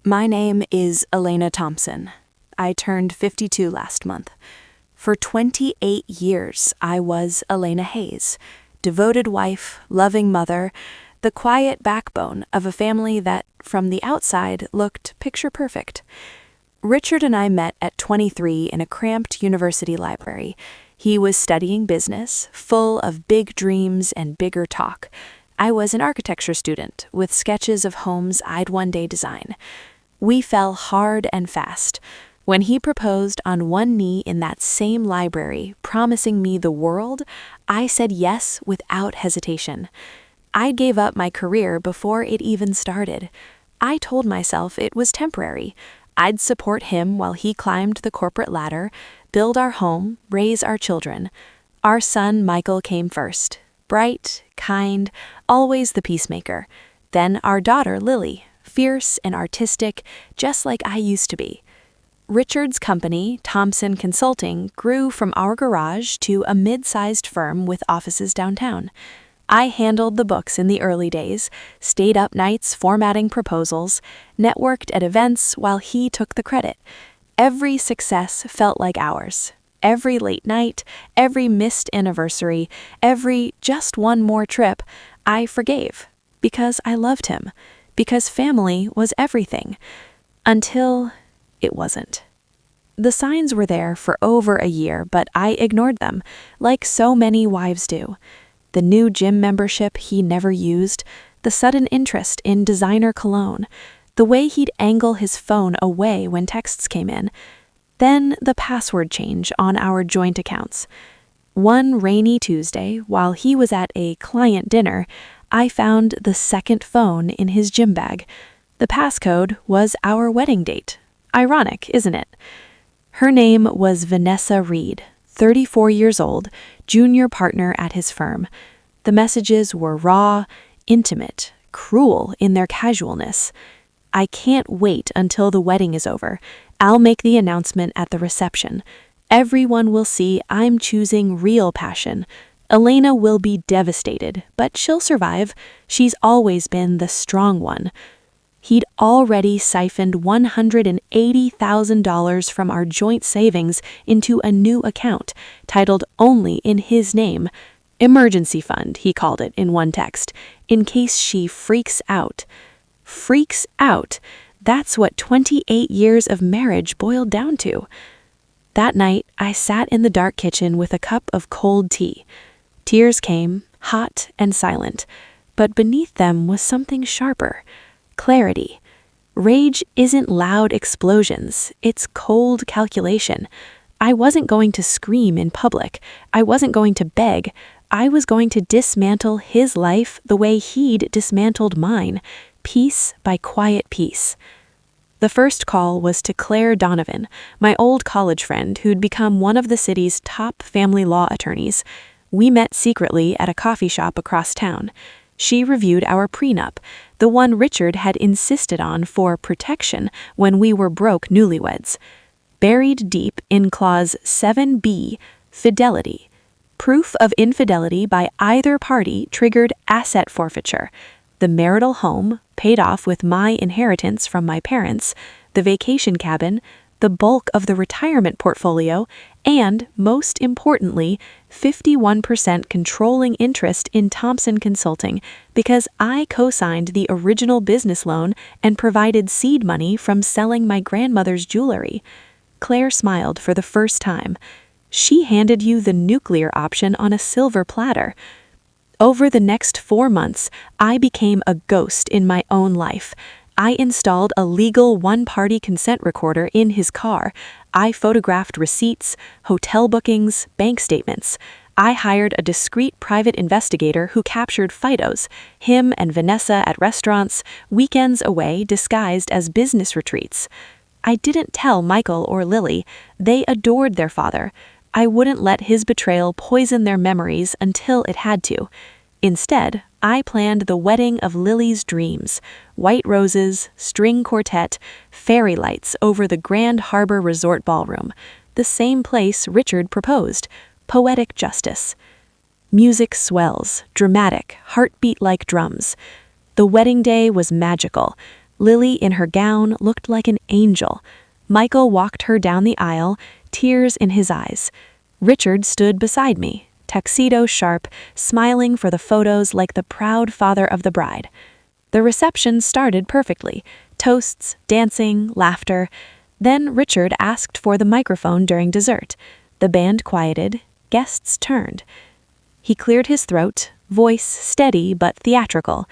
My name is Elena Thompson. I turned 52 last month. For 28 years, I was Elena Hayes, devoted wife, loving mother, the quiet backbone of a family that, from the outside, looked picture perfect. Richard and I met at 23 in a cramped university library. He was studying business, full of big dreams and bigger talk. I was an architecture student with sketches of homes I'd one day design. We fell hard and fast. When he proposed on one knee in that same library, promising me the world, I said yes without hesitation. I gave up my career before it even started. I told myself it was temporary. I'd support him while he climbed the corporate ladder, build our home, raise our children. Our son Michael came first. Bright, kind, always the peacemaker. Then our daughter Lily, fierce and artistic, just like I used to be. Richard's company, Thompson Consulting, grew from our garage to a mid-sized firm with offices downtown. I handled the books in the early days, stayed up nights formatting proposals, networked at events while he took the credit. Every success felt like ours. Every late night, every missed anniversary, every just one more trip, I forgave. Because I loved him. Because family was everything. Until it wasn't. The signs were there for over a year, but I ignored them, like so many wives do. The new gym membership he never used, the sudden interest in designer cologne, the way he'd angle his phone away when texts came in, then the password change on our joint accounts. One rainy Tuesday, while he was at a client dinner, I found the second phone in his gym bag. The passcode was our wedding date. Ironic, isn't it? Her name was Vanessa Reed, 34 years old, junior partner at his firm. The messages were raw, intimate, cruel in their casualness. I can't wait until the wedding is over. I'll make the announcement at the reception. Everyone will see I'm choosing real passion. Elena will be devastated, but she'll survive. She's always been the strong one. He'd already siphoned $180,000 from our joint savings into a new account, titled only in his name. Emergency fund, he called it in one text, in case she freaks out. Freaks out. That's what 28 years of marriage boiled down to. That night, I sat in the dark kitchen with a cup of cold tea. Tears came, hot and silent, but beneath them was something sharper. Clarity. Rage isn't loud explosions, it's cold calculation. I wasn't going to scream in public. I wasn't going to beg. I was going to dismantle his life the way he'd dismantled mine, piece by quiet piece. The first call was to Claire Donovan, my old college friend who'd become one of the city's top family law attorneys. We met secretly at a coffee shop across town. She reviewed our prenup, the one Richard had insisted on for protection when we were broke newlyweds. Buried deep in Clause 7B, fidelity. Proof of infidelity by either party triggered asset forfeiture. The marital home, paid off with my inheritance from my parents, the vacation cabin, the bulk of the retirement portfolio, and, most importantly, 51% controlling interest in Thompson Consulting because I co-signed the original business loan and provided seed money from selling my grandmother's jewelry. Claire smiled for the first time. She handed you the nuclear option on a silver platter. Over the next 4 months, I became a ghost in my own life. I installed a legal one-party consent recorder in his car. I photographed receipts, hotel bookings, bank statements. I hired a discreet private investigator who captured photos, him and Vanessa at restaurants, weekends away disguised as business retreats. I didn't tell Michael or Lily. They adored their father. I wouldn't let his betrayal poison their memories until it had to. Instead, I planned the wedding of Lily's dreams. White roses, string quartet, fairy lights over the Grand Harbor Resort Ballroom. The same place Richard proposed. Poetic justice. Music swells, dramatic, heartbeat like drums. The wedding day was magical. Lily, in her gown, looked like an angel. Michael walked her down the aisle, tears in his eyes. Richard stood beside me, tuxedo sharp, smiling for the photos like the proud father of the bride. The reception started perfectly. Toasts, dancing, laughter. Then Richard asked for the microphone during dessert. The band quieted. Guests turned. He cleared his throat, voice steady but theatrical.